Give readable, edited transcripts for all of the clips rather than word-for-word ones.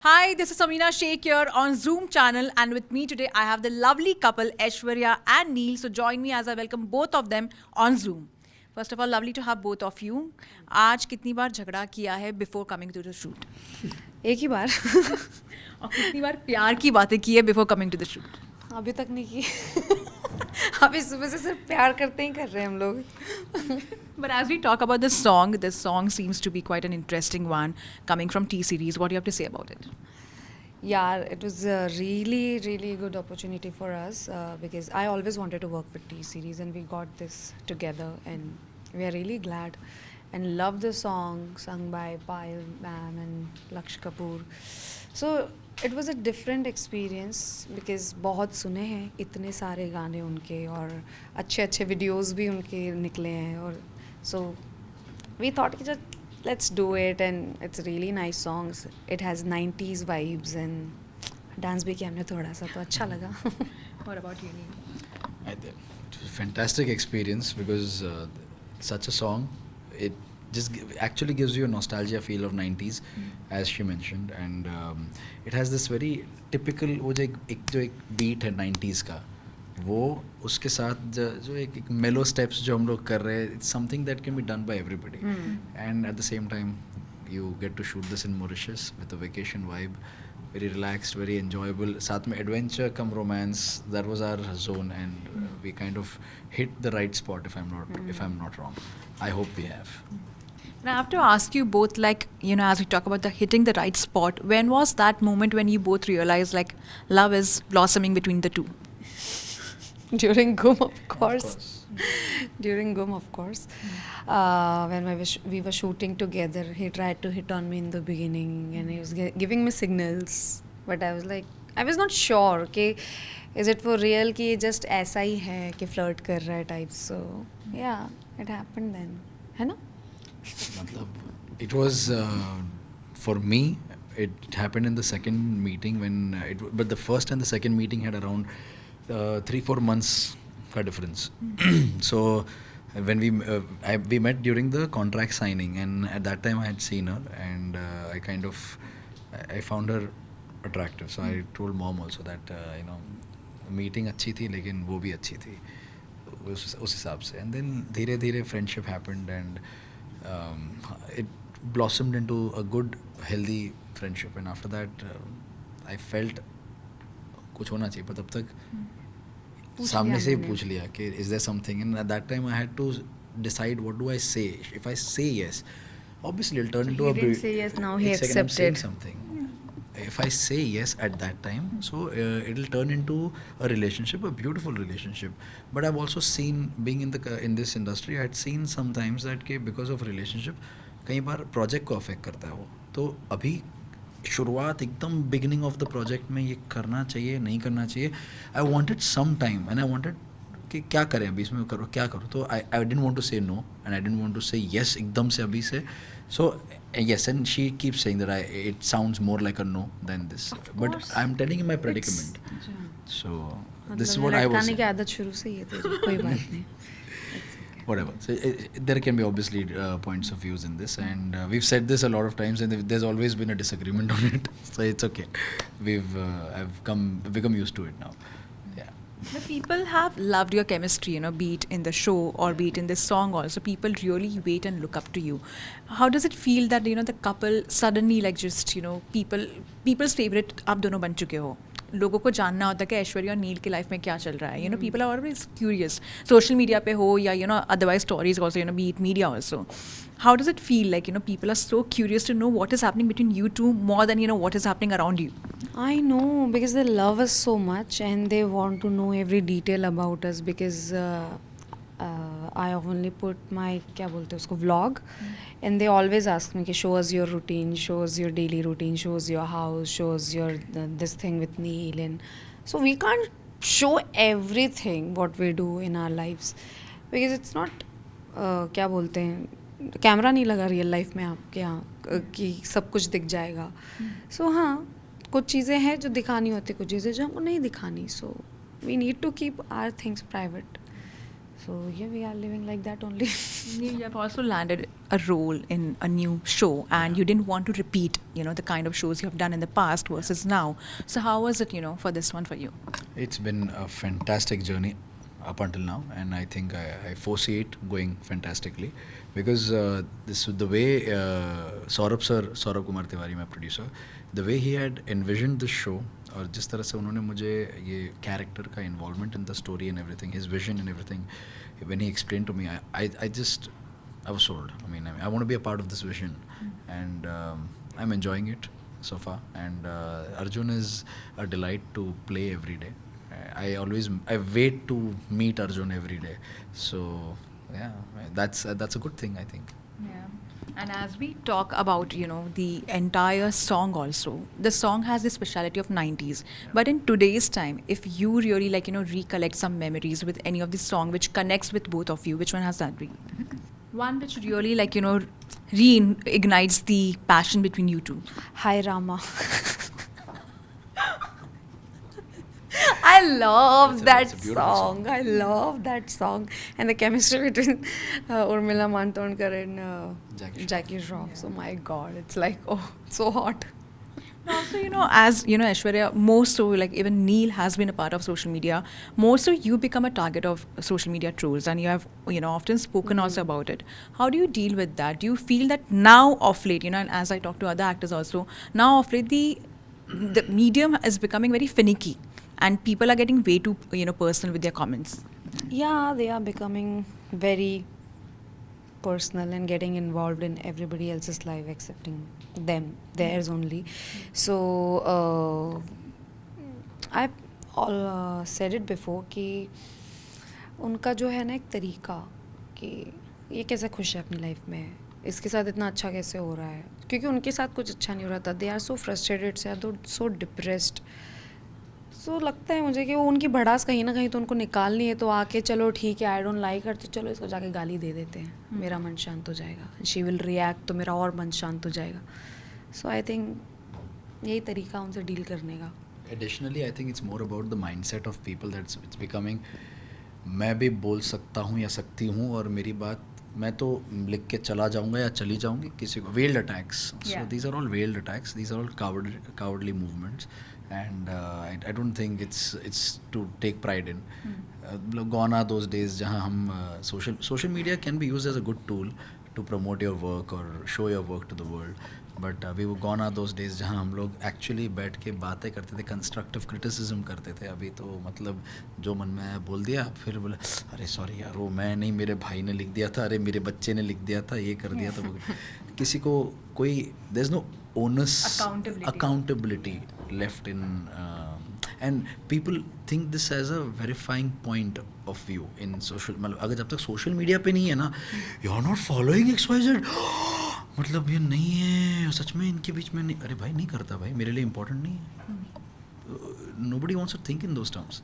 Hi, this is Samina Sheikh here on Zoom channel, and with me today I have the lovely couple Aishwarya and Neil. So join me as I welcome both of them on Zoom. First of all, lovely to have both of you. आज कितनी बार झगड़ा किया है before coming to the shoot? एक ही बार और कितनी बार प्यार की बातें की है before coming to the shoot? अभी तक नहीं की अभी सुबह से सिर्फ प्यार करते ही कर रहे हैं हम लोग But as we talk about this song seems to be quite an interesting one coming from T series. What do you have to say about it? Yeah, it was a really, really good opportunity for us because I always wanted to work with T series and we got this together and we are really glad and love the song sung by Payal ma'am and Laksh Kapoor. So it was a different experience because बहुत सुने हैं इतने सारे गाने उनके और अच्छे अच्छे videos भी उनके निकले हैं और so we thought कि just let's do it and it's really nice songs. It has 90s vibes and dance भी किया हमने थोड़ा सा तो अच्छा लगा. What about you, Neil? It was a fantastic experience because such a song, it just actually gives you a nostalgia feel of 90s, as she mentioned, and it has this very typical वो जो एक beat है 90s का, वो उसके साथ जो एक mellow steps जो हम लोग कर रहे हैं, it's something that can be done by everybody, and at the same time you get to shoot this in Mauritius with a vacation vibe, very relaxed, very enjoyable. साथ में adventure come romance, that was our zone, and we kind of hit the right spot if I'm not wrong. I hope we have. And I have to ask you both, like, you know, as we talk about the hitting the right spot, when was that moment when you both realized, like, love is blossoming between the two? During Gum, of course. During Gum, of course. When we were shooting together, he tried to hit on me in the beginning and he was giving me signals. But I was like, I was not sure, okay, is it for real कि ये just ऐसा ही है कि flirt कर रहा है type. So, yeah, it happened then. है ना? It was for me. It happened in the second meeting but the first and the second meeting had around 3-4 months का difference. So when we met during the contract signing, and at that time I had seen her, and I found her attractive. So I told mom also that meeting अच्छी थी लेकिन वो भी अच्छी थी उस हिसाब से. And then धीरे-धीरे friendship happened and it blossomed into a good healthy friendship, and after that I felt कुछ होना चाहिए, पर तब तक सामने से ही पूछ लिया कि is there something, and at that time I had to decide what do I say. If I say yes, obviously it'll turn into He didn't say yes, now he accepted something. If I say yes at that time, so it'll turn into a relationship, a beautiful relationship. But I've also seen, being in this industry, I had seen sometimes that because of relationship, कई बार project को affect करता है वो. तो अभी शुरुआत एकदम beginning of the project में ये करना चाहिए नहीं करना चाहिए. I wanted some time and I wanted कि क्या करें अभी इसमें करो क्या करो. तो I didn't want to say no and I didn't want to say yes एकदम से अभी से. So yes, and she keeps saying that it sounds more like a no than this. But I'm telling you my predicament. So this is what I was saying. की आदत शुरू से ही है तेरी, कोई बात नहीं. Whatever. So there can be obviously points of views in this, and we've said this a lot of times, and there's always been a disagreement on it. So it's okay. I've become used to it now. Yeah. The people have loved your chemistry, you know, be it in the show or be it in this song also. People really wait and look up to you. How does it feel that, you know, the couple suddenly, like, just, you know, people's favorite आप दोनों बन चुके हो? लोगों को जानना होता है कि ऐश्वर्या और नील की लाइफ में क्या चल रहा है. You know, people are always curious. Social media पे हो या, you know, otherwise stories also, you know, be it media also. How does it feel like, you know, people are so curious to know what is happening between you two more than, you know, what is happening around you? I know, because they love us so much and they want to know every detail about us because I only put my क्या बोलते हैं उसको vlog, and they always ask me कि show us your routine, show us your daily routine, show us your house, show us your this thing with Neil, and so we can't show everything what we do in our lives because it's not क्या बोलते हैं camera नहीं लगा real life में आपके यहाँ कि सब कुछ दिख जाएगा. So हाँ, कुछ चीज़ें हैं जो दिखानी होती, कुछ चीज़ें जो हमको नहीं दिखानी. So we need to keep our things private. So yeah, we are living like that only. You have also landed a role in a new show, and you didn't want to repeat, the kind of shows you have done in the past versus now. So how was it, for this one for you? It's been a fantastic journey up until now, and I think I foresee it going fantastically because this the way Saurabh Kumar Tiwari, my producer, the way he had envisioned this show, और जिस तरह से उन्होंने मुझे ये character का involvement in the story and everything, his vision and everything, when he explain to me, I just I was sold. I mean, I want to be a part of this vision, and I'm enjoying it so far. And Arjun is a delight to play every day. I wait to meet Arjun every day. So yeah, that's a good thing, I think. Yeah. And as we talk about, the entire song also, the song has the speciality of 90s. But in today's time, if you really recollect some memories with any of the song which connects with both of you, which one has that been? One which really reignites the passion between you two. Hi Rama. I love It's a that beautiful song. song. I love that song, and the chemistry between Urmila Matondkar and Jackie Shroff. So my God, it's like so hot. Also, as Aishwarya, more so even Neil has been a part of social media. More so, you become a target of social media trolls, and you have often spoken also about it. How do you deal with that? Do you feel that now of late, and as I talk to other actors also, now of late the medium is becoming very finicky, and people are getting way too personal with their comments. Yeah, they are becoming very personal and getting involved in everybody else's life excepting theirs only. So I've all said it before कि उनका जो है ना एक तरीका कि ये कैसे खुश है अपनी लाइफ में, इसके साथ इतना अच्छा कैसे हो रहा है, क्योंकि उनके साथ कुछ अच्छा नहीं हो रहा था. दे आर सो फ्रस्ट्रेटेड, से आर सो डिप्रेस्ड. सो लगता है मुझे कि वो उनकी भड़ास कहीं ना कहीं तो उनको निकालनी है, तो आके चलो ठीक है, आई डोंट लाइक हर, तो चलो इसको जाके गाली दे देते हैं, मेरा मन शांत हो जाएगा. शी विल रिएक्ट तो मेरा और मन शांत हो जाएगा. सो आई थिंक यही तरीका उनसे डील करने का. Additionally, I think it's more about the mindset of people that's it's becoming. मैं भी बोल सकता हूँ या सकती हूँ, और मेरी बात मैं तो लिख के चला जाऊँगा या चली जाऊँगी किसी को. Veiled attacks. So Yeah. these are all veiled attacks. These are all cowardly movements, and I don't think it's to take pride in. Gone are those days जहाँ हम social media can be used as a good tool to promote your work or show your work to the world. But अभी वो gone are those days जहाँ हम लोग actually बैठ के बातें करते थे, कंस्ट्रक्टिव क्रिटिसिज्म करते थे. अभी तो मतलब जो मन में आया बोल दिया, फिर बोले अरे सॉरी यार वो मैं नहीं, मेरे भाई ने लिख दिया था, अरे मेरे बच्चे ने लिख दिया था, ये कर दिया था. किसी को कोई there is no onus accountability left in, and people think this as a verifying point of view in social. मतलब अगर जब तक सोशल मीडिया पे नहीं है ना, you are not following XYZ, मतलब ये नहीं है सच में, इनके बीच में नहीं. अरे भाई नहीं करता भाई, मेरे लिए इम्पोर्टेंट नहीं है. Nobody wants to think in those terms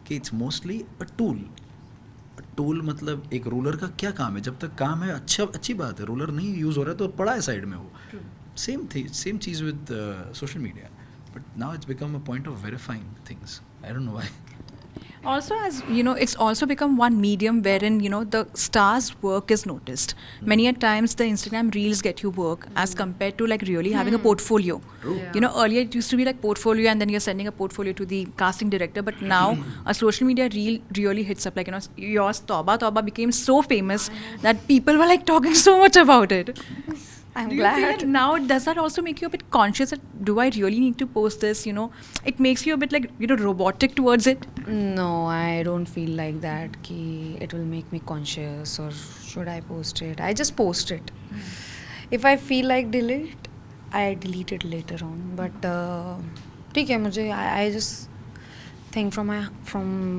कि इट्स मोस्टली अ टूल. मतलब एक रूलर का क्या काम है, जब तक काम है अच्छी बात है, रूलर नहीं यूज़ हो रहा है तो पड़ा है साइड में वो. Same cheese with social media, but now it's become a point of verifying things. I don't know why. Also, as it's also become one medium wherein the star's work is noticed. Many a times the Instagram reels get you work as compared to really having a portfolio. True. Yeah. Earlier it used to be like portfolio, and then you're sending a portfolio to the casting director. But now a social media reel really hits up. Yours Toba became so famous that people were talking so much about it. I'm Do you feel glad. that now does that also make you a bit conscious that do I really need to post this? It makes you a bit robotic towards it. No, I don't feel like that कि it will make me conscious or should I post it. I just post it. If I feel like delete, I delete it later on. But ठीक है, मुझे I just think from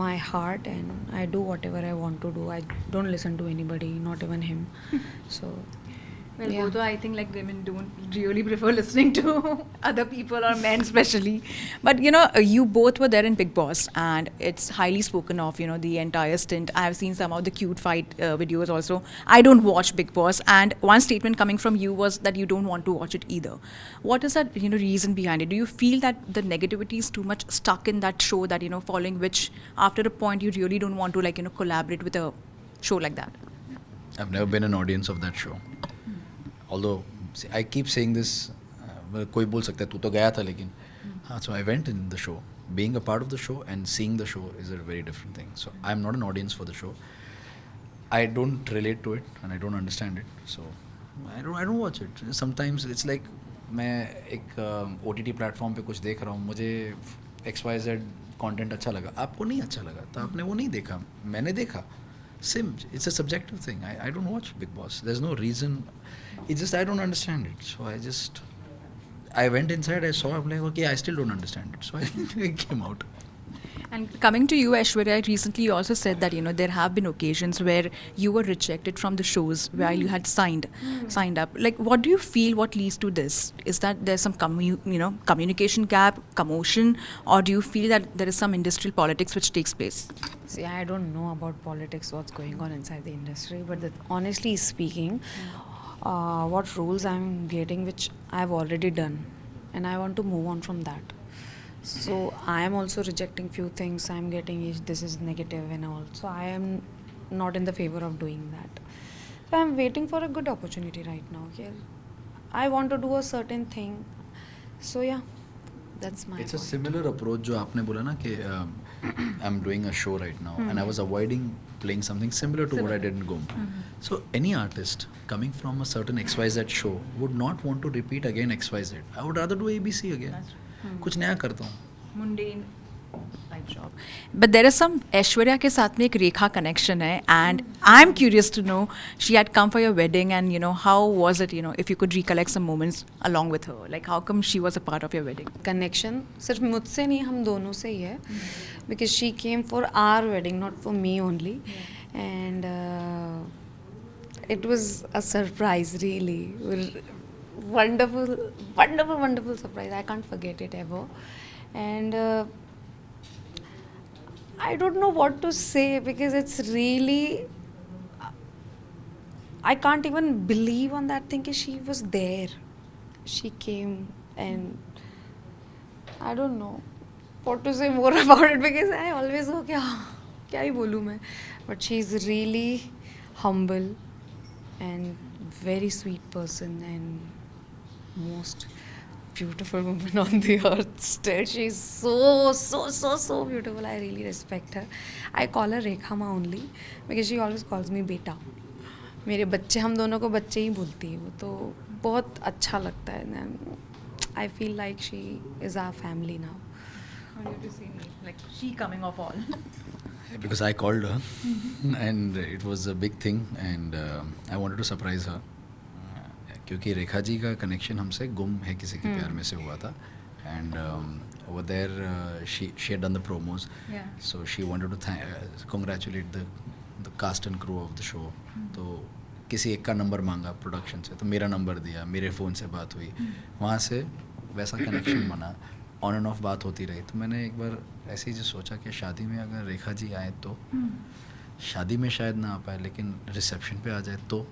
my heart and I do whatever I want to do. I don't listen to anybody, not even him. So Well, Yeah. both I think like women don't really prefer listening to other people or men especially. But you both were there in Big Boss, and it's highly spoken of. The entire stint. I have seen some of the cute fight videos also. I don't watch Big Boss, and one statement coming from you was that you don't want to watch it either. What is that reason behind it? Do you feel that the negativity is too much stuck in that show that following which after a point you really don't want to like collaborate with a show like that? I've never been an audience of that show. Although I keep saying this, कोई बोल सकता है तू तो गया था लेकिन हाँ, so I went in the show. Being a part of the show and seeing the show is a very different thing. So I'm not an audience for the show. I don't relate to it and I don't understand it. So I don't watch it. Sometimes it's like मैं एक OTT platform पे कुछ देख रहा हूँ, मुझे XYZ content अच्छा लगा, आपको नहीं अच्छा लगा तो आपने वो नहीं देखा, मैंने देखा. Sim, it's a subjective thing. I don't watch Big Boss. There's no reason. It's just I don't understand it. So I went inside, I saw, I'm like, okay, I still don't understand it. So I came out. And coming to you, Aishwarya, recently you also said that there have been occasions where you were rejected from the shows while you had signed up. Like, what do you feel? What leads to this? Is that there's some communication gap, commotion, or do you feel that there is some industrial politics which takes place? See, I don't know about politics, what's going on inside the industry, but honestly speaking, what roles I'm getting, which I've already done, and I want to move on from that. So I am also rejecting few things. I'm getting this is negative and all. So I am not in the favor of doing that. So I'm waiting for a good opportunity right now. Okay, I want to do a certain thing. So yeah, that's my. It's a point. similar approach जो आपने बोला ना कि I'm doing a show right now and I was avoiding playing something similar to what I did in Gum. So any artist coming from a certain XYZ show would not want to repeat again XYZ. I would rather do ABC again. That's कुछ नया करता हूँ. Mundane type job. But there is some Aishwarya के साथ में एक Rekha connection है, and I'm curious to know, she had come for your wedding, and how was it, if you could recollect some moments along with her, like how come she was a part of your wedding? Connection सिर्फ मुझसे नहीं, हम दोनों से ही है, because she came for our wedding, not for me only, and it was a surprise, really. Wonderful surprise. I can't forget it ever. And I don't know what to say, because it's really, I can't even believe on that thing that she was there. She came, and I don't know what to say more about it, because I always go क्या ही बोलूँ मैं. But she's really humble and very sweet person and most beautiful woman on the earth still. She's so beautiful. I really respect her. I call her Rekha Ma only because she always calls me beta. मेरे बच्चे, हम दोनों को बच्चे ही बोलती है वो, तो बहुत अच्छा लगता है. I feel like she is our family now. How do you see me? Like she coming off all. Because I called her and it was a big thing and I wanted to surprise her. क्योंकि रेखा जी का connection हमसे गुम है किसी के प्यार में से हुआ था and over there she had done the promos. Yeah. So she wanted to congratulate the cast and crew of the show. तो किसी एक का नंबर मांगा प्रोडक्शन से, तो मेरा नंबर दिया, मेरे फ़ोन से बात हुई, वहाँ से वैसा कनेक्शन बना, ऑन एंड ऑफ बात होती रही. तो मैंने एक बार ऐसे ही जो सोचा कि शादी में अगर रेखा जी आए तो शादी में शायद ना आ पाए लेकिन रिसेप्शन पे आ जाए तो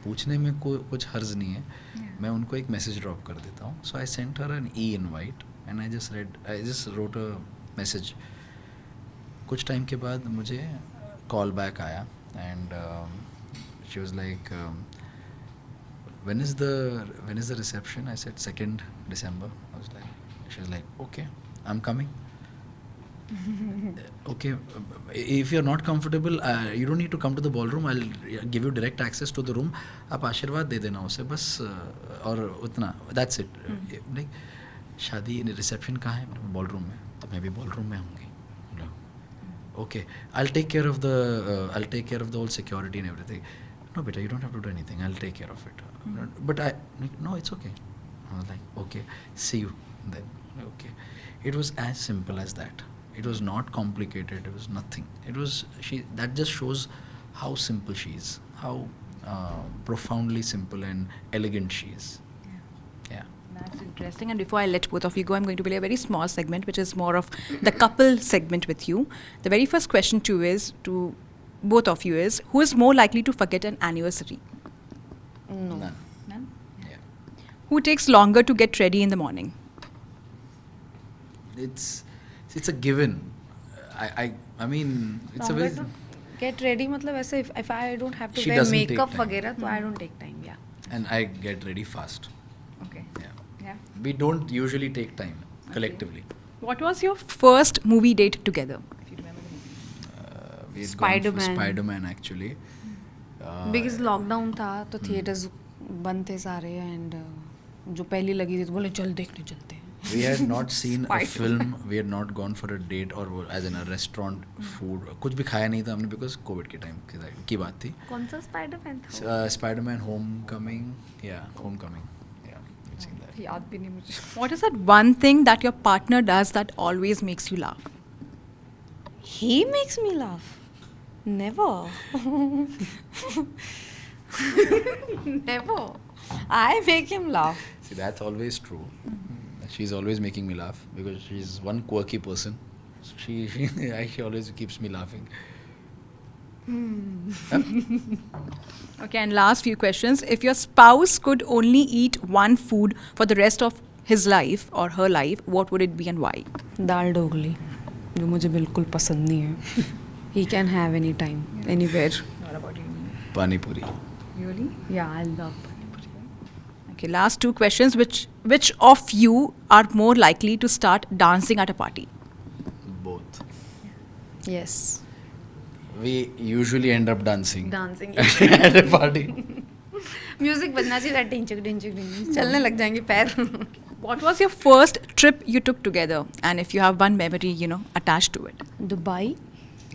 पूछने में कुछ हर्ज नहीं है. मैं उनको एक मैसेज ड्रॉप कर देता हूँ. So I sent her an invite and I just wrote a message. कुछ टाइम के बाद मुझे कॉल बैक आया and she was like when is the reception? I said 2nd December. She was like, okay, I'm coming. Okay, if you're not comfortable, you don't need to come to the ballroom. I'll give you direct access to the room. आप आशीर्वाद दे देना उसे बस और उतना, that's it. like शादी reception कहाँ है? बॉलरूम में. तो मैं भी बॉलरूम में आऊँगी. Okay, I'll take care of the whole security and everything. No, beta, you don't have to do anything. I'll take care of it. But no, it's okay. I was like, okay, see you then. Okay, it was as simple as that. It was not complicated. It was nothing. That just shows how simple she is. How profoundly simple and elegant she is. Yeah. That's interesting. And before I let both of you go, I'm going to play a very small segment, which is more of the couple segment with you. The very first question to both of you is, who is more likely to forget an anniversary? No. None. None? Yeah. Who takes longer to get ready in the morning? It's a given. I mean, it's a Longer very. to get ready मतलब ऐसे if I don't have to She wear doesn't take makeup time. वगैरह तो I don't take time. Yeah. And I get ready fast. Okay. Yeah. Yeah. We don't usually take time collectively. What was your first movie date together? If you remember the movie. We had gone for Spider-Man. Spider-Man actually. Because lockdown था तो theatres बंद थे सारे and जो पहली लगी थी तो बोले चल देखने चलते हैं. We had not seen a Spider-Man. film. We had not gone for a date or as in a restaurant food. कुछ भी खाया नहीं था हमने because COVID के टाइम की बात थी. कौन सा स्पाइडरमैन था? Spider-Man Homecoming. Yeah, Homecoming. Yeah, we've seen that. याद भी नहीं मुझे. What is that one thing that your partner does that always makes you laugh? He makes me laugh. Never. Never. I make him laugh. See, that's always true. She's always making me laugh because she's one quirky person. She always keeps me laughing. Okay, and last few questions. If your spouse could only eat one food for the rest of his life or her life, what would it be and why? दाल ढोकली जो मुझे बिल्कुल पसंद नहीं है. He can have any time, anywhere. What about you? Pani puri. Really? Yeah, I love. Okay, last two questions. Which of you are more likely to start dancing at a party? Both. Yes. We usually end up dancing. Dancing. At a party. Music बजना चाहिए. टिंचक टिंचक टिंचक चलने लग जाएंगे पैर. What was your first trip you took together? And if you have one memory, attached to it. Dubai.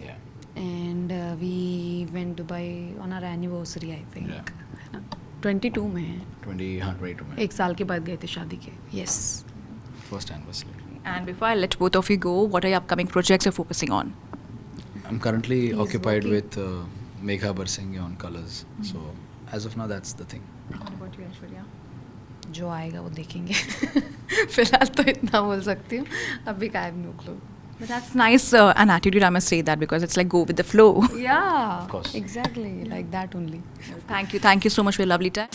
Yeah. And we went Dubai on our anniversary, I think. Yeah. 22 में है. 22 में. एक साल के बाद गए थे शादी के. Yes. First anniversary. And before I let both of you go, what are your upcoming projects you're focusing on? I'm currently He's occupied working. with Megha Barsinghe on Colors. So as of now, that's the thing. What about you, Aishwarya? जो आएगा वो देखेंगे. फिलहाल तो इतना बोल सकती हूँ. अभी का I have no clue. But that's nice an attitude, I must say that, because it's like go with the flow. Yeah. Of course. Exactly. Like that only. Thank you so much for your lovely time.